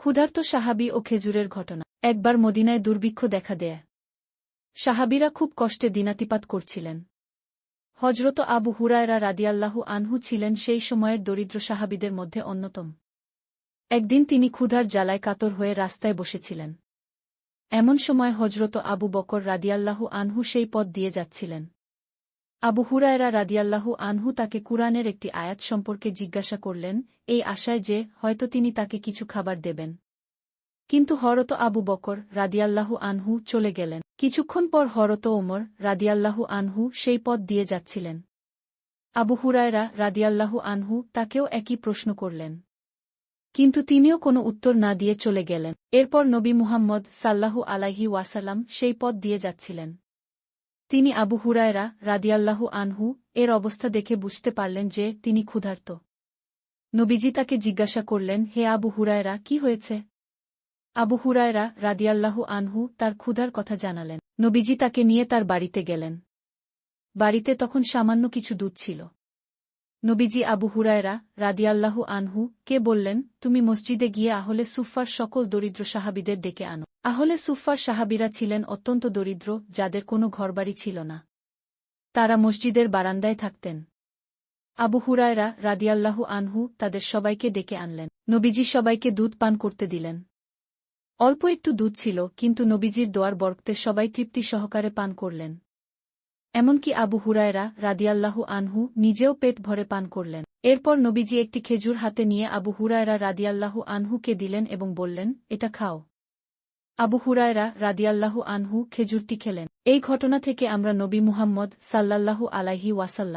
ক্ষুধার্ত সাহাবী ও খেজুরের ঘটনা। একবার মদিনায় দুর্ভিক্ষ দেখা দেয়। সাহাবীরা খুব কষ্টে দিনাতিপাত করছিলেন। হযরত আবু হুরায়রা রাদিয়াল্লাহু আনহু ছিলেন সেই সময়ের দরিদ্র সাহাবীদের মধ্যে অন্যতম। একদিন তিনি ক্ষুধার জ্বালায় কাতর হয়ে রাস্তায় বসেছিলেন। এমন সময় হযরত আবু বকর রাদিয়াল্লাহু আনহু সেই পথ দিয়ে যাচ্ছিলেন। আবু হুরায়রা রাদিয়াল্লাহু আনহু তাকে কুরআনের একটি আয়াত সম্পর্কে জিজ্ঞাসা করলেন, এই আশায় যে হয়তো তিনি তাকে কিছু খাবার দেবেন। কিন্তু হযরত আবু বকর রাদিয়াল্লাহু আনহু চলে গেলেন। কিছুক্ষণ পর হযরত ওমর রাদিয়াল্লাহু আনহু সেই পথ দিয়ে যাচ্ছিলেন। আবু হুরায়রা রাদিয়াল্লাহু আনহু তাকেও একই প্রশ্ন করলেন। কিন্তু তিনিও কোনো উত্তর না দিয়ে চলে গেলেন। এরপর নবী মুহাম্মদ সাল্লাল্লাহু আলাইহি ওয়াসাল্লাম সেই পথ দিয়ে যাচ্ছিলেন। তিনি আবু হুরায়রা রাদিয়াল্লাহু আনহু এর অবস্থা দেখে বুঝতে পারলেন যে তিনি ক্ষুধার্ত। নবীজি তাকে জিজ্ঞাসা করলেন, হে আবু হুরায়রা, কি হয়েছে? আবু হুরায়রা রাদিয়াল্লাহু আনহু তার ক্ষুধার কথা জানালেন। নবীজি তাকে নিয়ে তার বাড়িতে গেলেন। বাড়িতে তখন সামান্য কিছু দুধ ছিল। নবীজি আবু হুরায়রা রাদিয়াল্লাহু আনহু কে বললেন, তুমি মসজিদে গিয়ে আহলে সুফফার সকল দরিদ্র সাহাবীদের ডেকে আনো। আহলে সুফফার সাহাবীরা ছিলেন অত্যন্ত দরিদ্র, যাদের কোনো ঘরবাড়ি ছিল না। তারা মসজিদের বারান্দায় থাকতেন। আবু হুরায়রা রাদিয়াল্লাহু আনহু তাদের সবাইকে ডেকে আনলেন। নবীজি সবাইকে দুধ পান করতে দিলেন। অল্প একটু দুধ ছিল, কিন্তু নবীজির দোয়ার বরকতে সবাই তৃপ্তি সহকারে পান করলেন। এমনকি আবু হুরায়রা রাদিয়াল্লাহু আনহু নিজেও পেট ভরে পান করলেন। এরপর নবীজি একটি খেজুর হাতে নিয়ে আবু হুরায়রা রাদিয়াল্লাহু আনহুকে দিলেন এবং বললেন, এটা খাও। আবু হুরায়রা রাদিয়াল্লাহু আনহু খেজুরটি খেলেন। এই ঘটনা থেকে আমরা নবী মুহাম্মদ সাল্লাল্লাহু আলাইহি ওয়াসাল্লাম